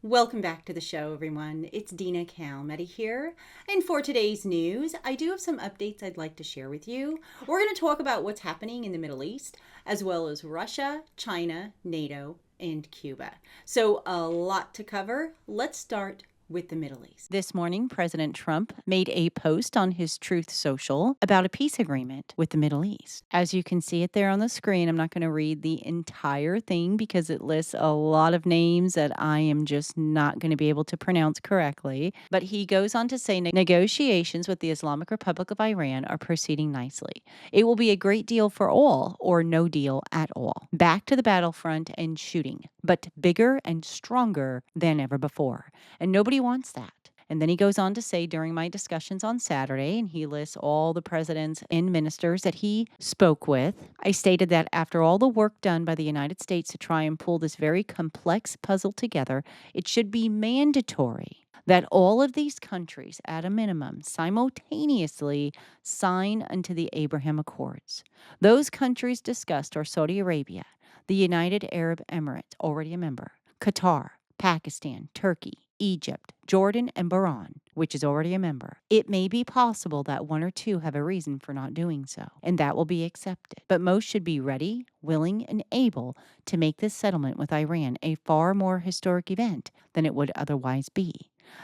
Welcome back to the show, everyone. It's DinaKalmeta here. And for today's news, I do have some updates I'd like to share with you. We're going to talk about what's happening in the Middle East, as well as Russia, China, NATO, and Cuba. So, a lot to cover. Let's start with the Middle East. This morning, President Trump made a post on his Truth Social about a peace agreement with the Middle East. As you can see it there on the screen, I'm not going to read the entire thing because it lists a lot of names that I am just not going to be able to pronounce correctly. But he goes on to say negotiations with the Islamic Republic of Iran are proceeding nicely. It will be a great deal for all or no deal at all. Back to the battlefront and shooting, but bigger and stronger than ever before. And nobody wants that. And then he goes on to say during my discussions on Saturday, and he lists all the presidents and ministers that he spoke with, I stated that after all the work done by the United States to try and pull this very complex puzzle together, it should be mandatory that all of these countries, at a minimum, simultaneously sign unto the Abraham Accords. Those countries discussed are Saudi Arabia, the United Arab Emirates, already a member, Qatar, Pakistan, Turkey, Egypt, Jordan, and Bahrain, which is already a member. It may be possible that one or two have a reason for not doing so, and that will be accepted. But most should be ready, willing, and able to make this settlement with Iran a far more historic event than it would otherwise be.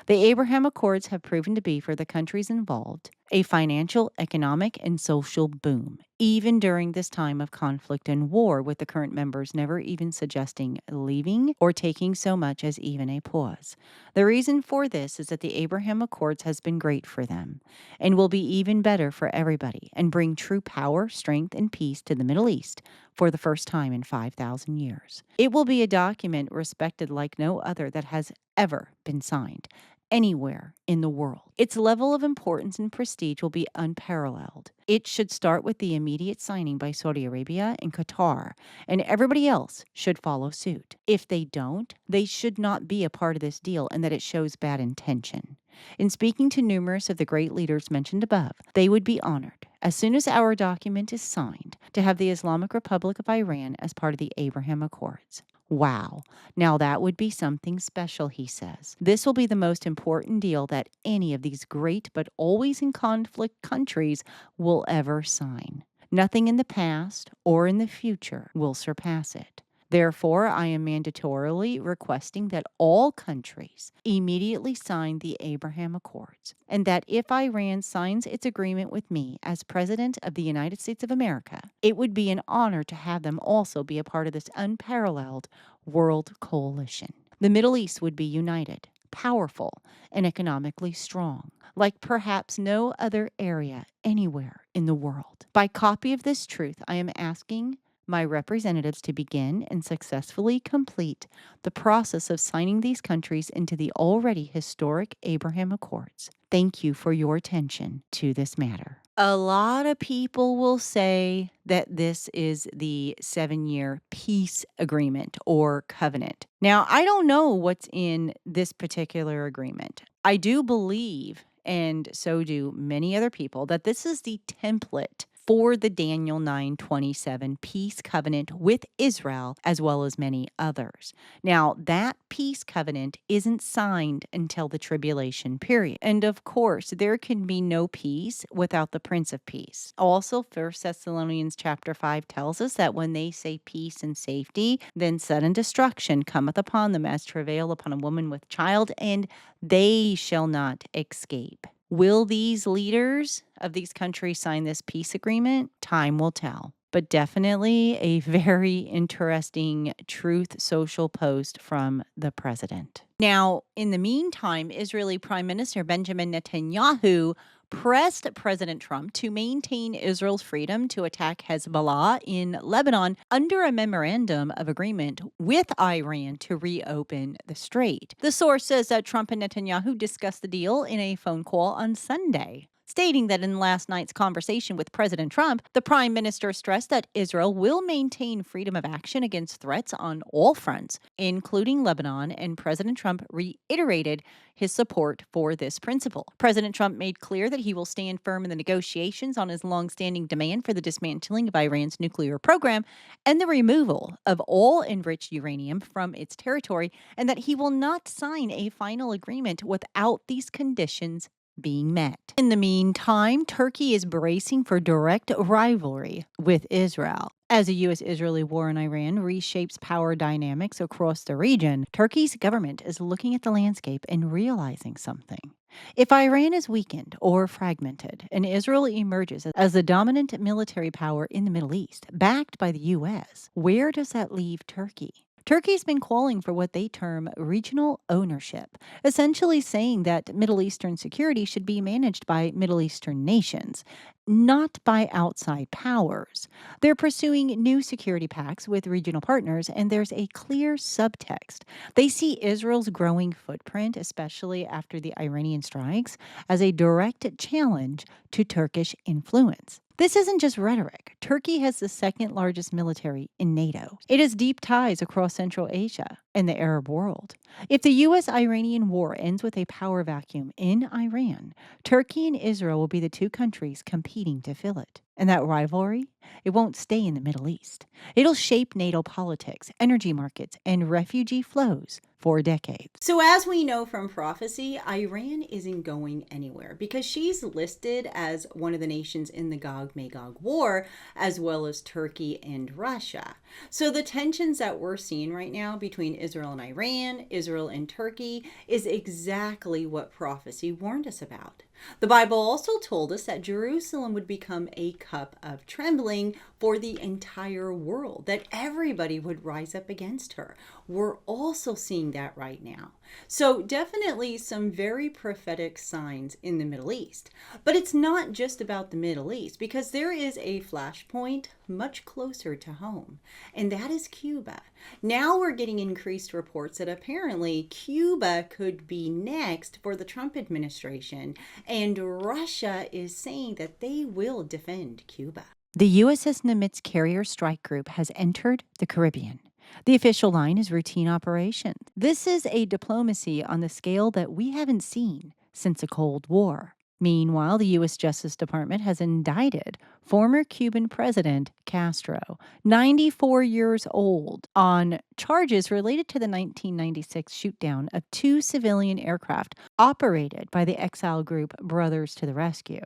The Abraham Accords have proven to be, for the countries involved, a financial, economic, and social boom, even during this time of conflict and war, with the current members never even suggesting leaving or taking so much as even a pause. The reason for this is that the Abraham Accords has been great for them and will be even better for everybody and bring true power, strength, and peace to the Middle East for the first time in 5,000 years. It will be a document respected like no other that has ever been signed anywhere in the world. Its level of importance and prestige will be unparalleled. It should start with the immediate signing by Saudi Arabia and Qatar, and everybody else should follow suit. If they don't, they should not be a part of this deal, and that it shows bad intention. In speaking to numerous of the great leaders mentioned above, they would be honored, as soon as our document is signed, to have the Islamic Republic of Iran as part of the Abraham Accords. Wow. Now that would be something special, he says. This will be the most important deal that any of these great but always in conflict countries will ever sign. Nothing in the past or in the future will surpass it. Therefore, I am mandatorily requesting that all countries immediately sign the Abraham Accords, and that if Iran signs its agreement with me as President of the United States of America, it would be an honor to have them also be a part of this unparalleled world coalition. The Middle East would be united, powerful, and economically strong, like perhaps no other area anywhere in the world. By copy of this truth, I am asking my representatives to begin and successfully complete the process of signing these countries into the already historic Abraham Accords. Thank you for your attention to this matter. A lot of people will say that this is the 7-year peace agreement or covenant. Now, I don't know what's in this particular agreement. I do believe, and so do many other people, that this is the template for the Daniel 9:27 peace covenant with Israel, as well as many others. Now, that peace covenant isn't signed until the tribulation period. And of course, there can be no peace without the Prince of Peace. Also, 1 Thessalonians chapter 5 tells us that when they say peace and safety, then sudden destruction cometh upon them as travail upon a woman with child, and they shall not escape. Will these leaders of these countries sign this peace agreement? Time will tell. But definitely a very interesting Truth Social post from the president. Now, in the meantime, Israeli Prime Minister Benjamin Netanyahu pressed President Trump to maintain Israel's freedom to attack Hezbollah in Lebanon under a memorandum of agreement with Iran to reopen the strait. The source says that Trump and Netanyahu discussed the deal in a phone call on Sunday. stating that in last night's conversation with President Trump, the prime minister stressed that Israel will maintain freedom of action against threats on all fronts, including Lebanon, and President Trump reiterated his support for this principle. President Trump made clear that he will stand firm in the negotiations on his longstanding demand for the dismantling of Iran's nuclear program and the removal of all enriched uranium from its territory, and that he will not sign a final agreement without these conditions being met. In the meantime, Turkey is bracing for direct rivalry with Israel. As the U.S.-Israeli war in Iran reshapes power dynamics across the region, Turkey's government is looking at the landscape and realizing something. If Iran is weakened or fragmented, and Israel emerges as the dominant military power in the Middle East, backed by the U.S., where does that leave Turkey? Turkey's been calling for what they term regional ownership, essentially saying that Middle Eastern security should be managed by Middle Eastern nations, not by outside powers. They're pursuing new security pacts with regional partners, and there's a clear subtext. They see Israel's growing footprint, especially after the Iranian strikes, as a direct challenge to Turkish influence. This isn't just rhetoric. Turkey has the second largest military in NATO. It has deep ties across Central Asia and the Arab world. If the U.S.-Iranian war ends with a power vacuum in Iran, Turkey and Israel will be the two countries competing to fill it. And that rivalry, it won't stay in the Middle East. It'll shape NATO politics, energy markets, and refugee flows for decades. So as we know from prophecy, Iran isn't going anywhere because she's listed as one of the nations in the Gog-Magog war, as well as Turkey and Russia. So the tensions that we're seeing right now between Israel and Iran, Israel and Turkey, is exactly what prophecy warned us about. The Bible also told us that Jerusalem would become a cup of trembling for the entire world, that everybody would rise up against her. We're also seeing that right now. So definitely some very prophetic signs in the Middle East. But it's not just about the Middle East, because there is a flashpoint much closer to home, and that is Cuba. Now we're getting increased reports that apparently Cuba could be next for the Trump administration, and Russia is saying that they will defend Cuba. The USS Nimitz carrier strike group has entered the Caribbean. The official line is routine operations. This is a diplomacy on the scale that we haven't seen since the Cold War. Meanwhile, the U.S. Justice Department has indicted former Cuban President Castro, 94 years old, on charges related to the 1996 shootdown of two civilian aircraft operated by the exile group Brothers to the Rescue.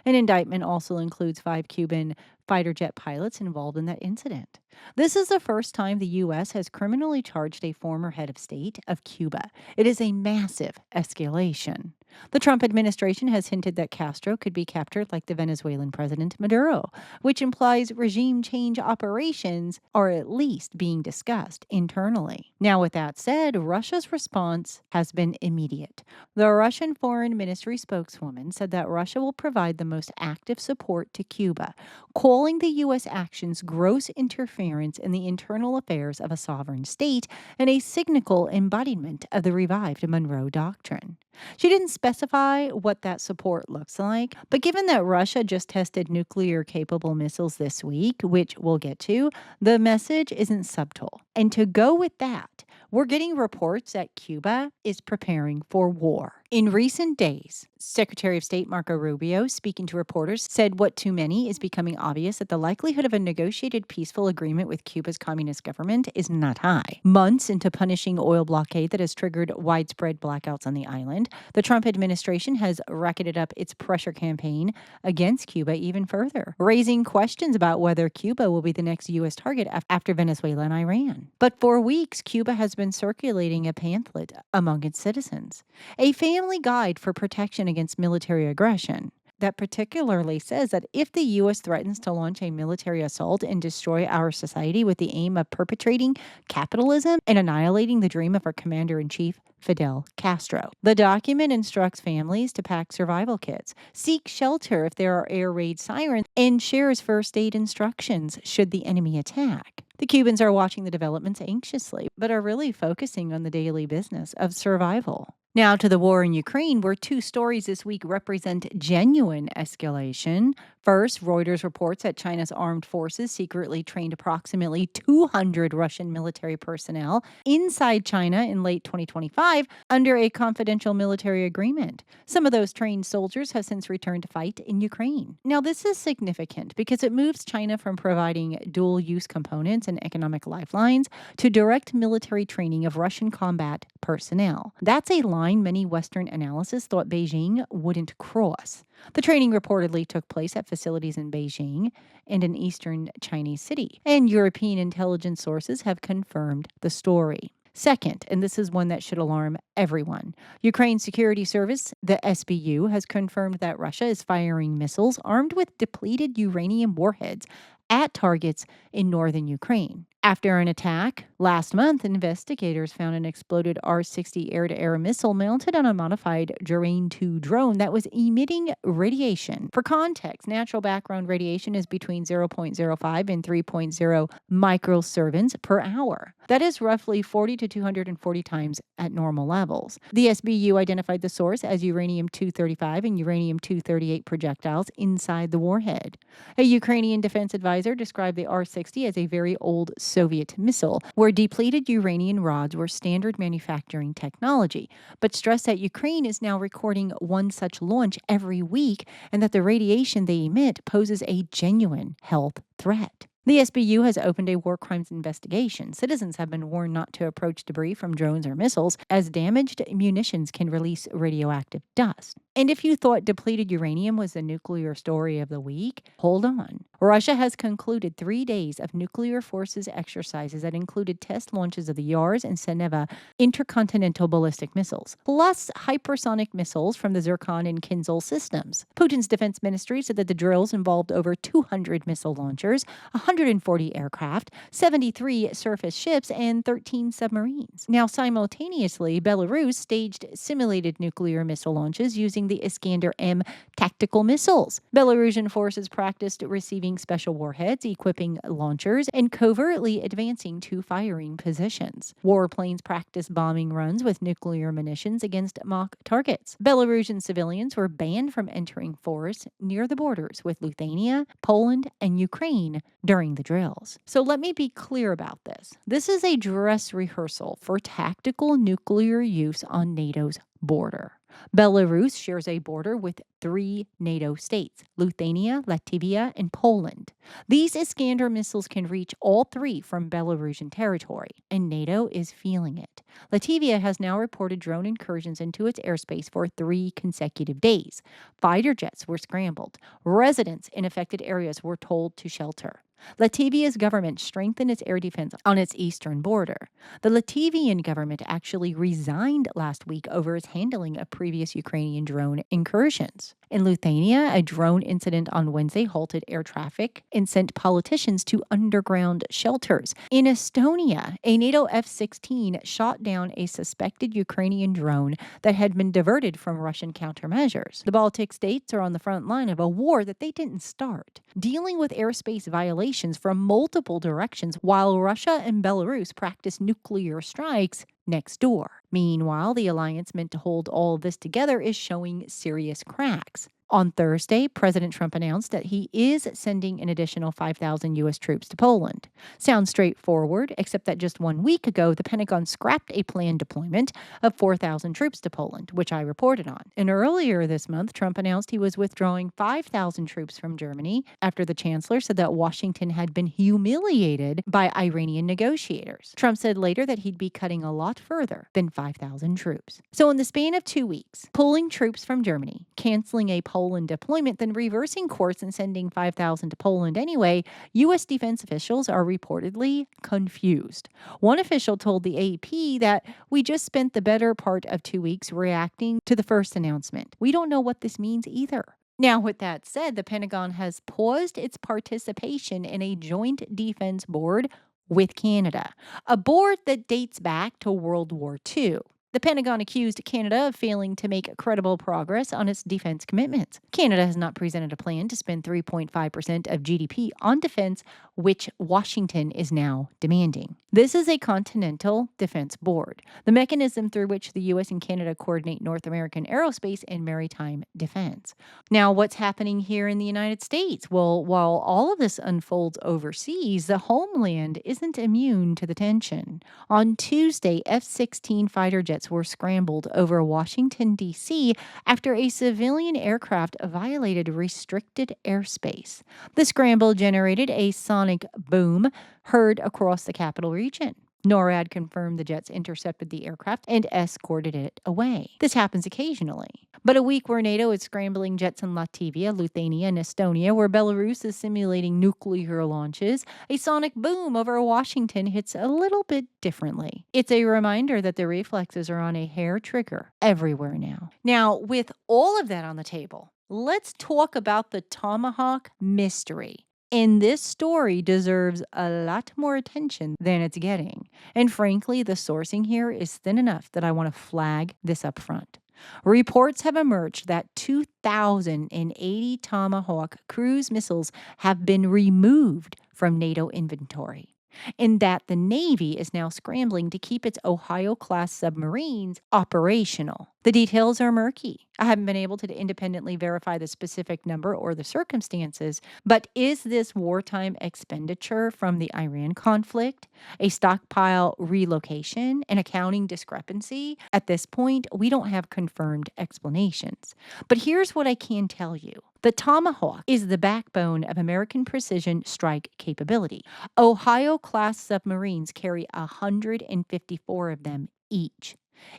An indictment also includes 5 Cuban fighter jet pilots involved in that incident. This is the first time the U.S. has criminally charged a former head of state of Cuba. It is a massive escalation. The Trump administration has hinted that Castro could be captured like the Venezuelan President Maduro, which implies regime change operations are at least being discussed internally. Now, with that said, Russia's response has been immediate. The Russian Foreign Ministry spokeswoman said that Russia will provide the most active support to Cuba, calling the U.S. actions gross interference in the internal affairs of a sovereign state and a cynical embodiment of the revived Monroe Doctrine. She didn't specify what that support looks like, but given that Russia just tested nuclear-capable missiles this week, which we'll get to, the message isn't subtle. And to go with that, we're getting reports that Cuba is preparing for war. In recent days, Secretary of State Marco Rubio, speaking to reporters, said what to many is becoming obvious, that the likelihood of a negotiated peaceful agreement with Cuba's communist government is not high. Months into punishing oil blockade that has triggered widespread blackouts on the island, the Trump administration has racketed up its pressure campaign against Cuba even further, raising questions about whether Cuba will be the next U.S. target after Venezuela and Iran. But for weeks, Cuba has been circulating a pamphlet among its citizens, a family guide for protection against military aggression, that particularly says that if the U.S. threatens to launch a military assault and destroy our society with the aim of perpetrating capitalism and annihilating the dream of our commander-in-chief, Fidel Castro. The document instructs families to pack survival kits, seek shelter if there are air raid sirens, and shares first aid instructions should the enemy attack. The Cubans are watching the developments anxiously, but are really focusing on the daily business of survival. Now to the war in Ukraine, where two stories this week represent genuine escalation. First, Reuters reports that China's armed forces secretly trained approximately 200 Russian military personnel inside China in late 2025 under a confidential military agreement. Some of those trained soldiers have since returned to fight in Ukraine. Now, this is significant because it moves China from providing dual use components and economic lifelines to direct military training of Russian combat personnel. That's a line many Western analysts thought Beijing wouldn't cross. The training reportedly took place at facilities in Beijing and an eastern Chinese city, and European intelligence sources have confirmed the story. Second, and this is one that should alarm everyone, Ukraine's security service, the SBU, has confirmed that Russia is firing missiles armed with depleted uranium warheads at targets in northern Ukraine. After an attack last month, investigators found an exploded R-60 air-to-air missile mounted on a modified Jarane 2 drone that was emitting radiation. For context, natural background radiation is between 0.05 and 3.0 microsieverns per hour. That is roughly 40 to 240 times at normal levels. The SBU identified the source as uranium-235 and uranium-238 projectiles inside the warhead. A Ukrainian defense advisor described the R-60 as a very old Soviet missile, where depleted uranium rods were standard manufacturing technology, but stressed that Ukraine is now recording one such launch every week and that the radiation they emit poses a genuine health threat. The SBU has opened a war crimes investigation. Citizens have been warned not to approach debris from drones or missiles, as damaged munitions can release radioactive dust. And if you thought depleted uranium was the nuclear story of the week, hold on. Russia has concluded 3 days of nuclear forces exercises that included test launches of the Yars and Seneva intercontinental ballistic missiles, plus hypersonic missiles from the Zircon and Kinzhal systems. Putin's defense ministry said that the drills involved over 200 missile launchers, 140 aircraft, 73 surface ships, and 13 submarines. Now, simultaneously, Belarus staged simulated nuclear missile launches using the Iskander-M tactical missiles. Belarusian forces practiced receiving special warheads, equipping launchers, and covertly advancing to firing positions. Warplanes practiced bombing runs with nuclear munitions against mock targets. Belarusian civilians were banned from entering forests near the borders with Lithuania, Poland, and Ukraine during the drills. So let me be clear about this. This is a dress rehearsal for tactical nuclear use on NATO's border. Belarus shares a border with 3 NATO states, Lithuania, Latvia, and Poland. These Iskander missiles can reach all 3 from Belarusian territory, and NATO is feeling it. Latvia has now reported drone incursions into its airspace for 3 consecutive days. Fighter jets were scrambled. Residents in affected areas were told to shelter. Latvia's government strengthened its air defense on its eastern border. The Latvian government actually resigned last week over its handling of previous Ukrainian drone incursions. In Lithuania, a drone incident on Wednesday halted air traffic and sent politicians to underground shelters. In Estonia, a NATO F-16 shot down a suspected Ukrainian drone that had been diverted from Russian countermeasures. The Baltic states are on the front line of a war that they didn't start, dealing with airspace violations from multiple directions while Russia and Belarus practice nuclear strikes next door. Meanwhile, the alliance meant to hold all of this together is showing serious cracks. On Thursday, President Trump announced that he is sending an additional 5,000 U.S. troops to Poland. Sounds straightforward, except that just 1 week ago, the Pentagon scrapped a planned deployment of 4,000 troops to Poland, which I reported on. And earlier this month, Trump announced he was withdrawing 5,000 troops from Germany after the chancellor said that Washington had been humiliated by Iranian negotiators. Trump said later that he'd be cutting a lot further than 5,000 troops. So in the span of 2 weeks, pulling troops from Germany, canceling a Poland deployment, then reversing course and sending 5,000 to Poland anyway, U.S. defense officials are reportedly confused. One official told the AP that we just spent the better part of 2 weeks reacting to the first announcement. We don't know what this means either. Now, with that said, the Pentagon has paused its participation in a joint defense board with Canada, a board that dates back to World War II. The Pentagon accused Canada of failing to make credible progress on its defense commitments. Canada has not presented a plan to spend 3.5% of GDP on defense which Washington is now demanding. This is a Continental Defense Board, the mechanism through which the U.S. and Canada coordinate North American aerospace and maritime defense. Now, what's happening here in the United States? Well, while all of this unfolds overseas, the homeland isn't immune to the tension. On Tuesday, F-16 fighter jets were scrambled over Washington, D.C. after a civilian aircraft violated restricted airspace. The scramble generated a sonic boom heard across the capital region. NORAD confirmed the jets intercepted the aircraft and escorted it away. This happens occasionally. But a week where NATO is scrambling jets in Latvia, Lithuania, and Estonia, where Belarus is simulating nuclear launches, a sonic boom over Washington hits a little bit differently. It's a reminder that the reflexes are on a hair trigger everywhere now. Now, with all of that on the table, let's talk about the Tomahawk mystery. And this story deserves a lot more attention than it's getting. And frankly, the sourcing here is thin enough that I want to flag this up front. Reports have emerged that 2,080 Tomahawk cruise missiles have been removed from NATO inventory, and that the Navy is now scrambling to keep its Ohio-class submarines operational. The details are murky. I haven't been able to independently verify the specific number or the circumstances, but is this wartime expenditure from the Iran conflict, a stockpile relocation, an accounting discrepancy? At this point, we don't have confirmed explanations. But here's what I can tell you. The Tomahawk is the backbone of American precision strike capability. Ohio-class submarines carry 154 of them each.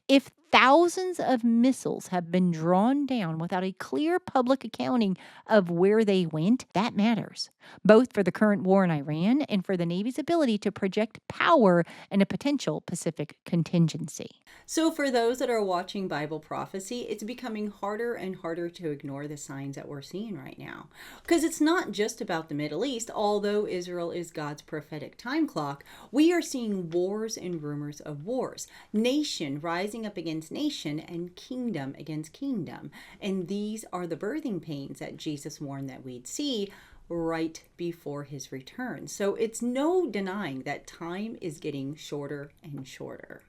If thousands of missiles have been drawn down without a clear public accounting of where they went, that matters, both for the current war in Iran and for the Navy's ability to project power in a potential Pacific contingency. So, for those that are watching Bible prophecy, it's becoming harder and harder to ignore the signs that we're seeing right now. Because it's not just about the Middle East, although Israel is God's prophetic time clock, we are seeing wars and rumors of wars. Nation rising up against nation and kingdom against kingdom. And these are the birthing pains that Jesus warned that we'd see right before his return. So it's no denying that time is getting shorter and shorter.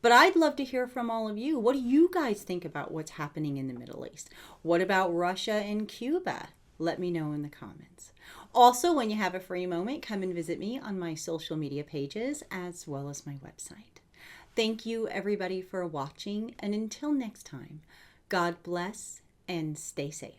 But I'd love to hear from all of you. What do you guys think about what's happening in the Middle East? What about Russia and Cuba? Let me know in the comments. Also, when you have a free moment, come and visit me on my social media pages as well as my website. Thank you, everybody, for watching. And until next time, God bless and stay safe.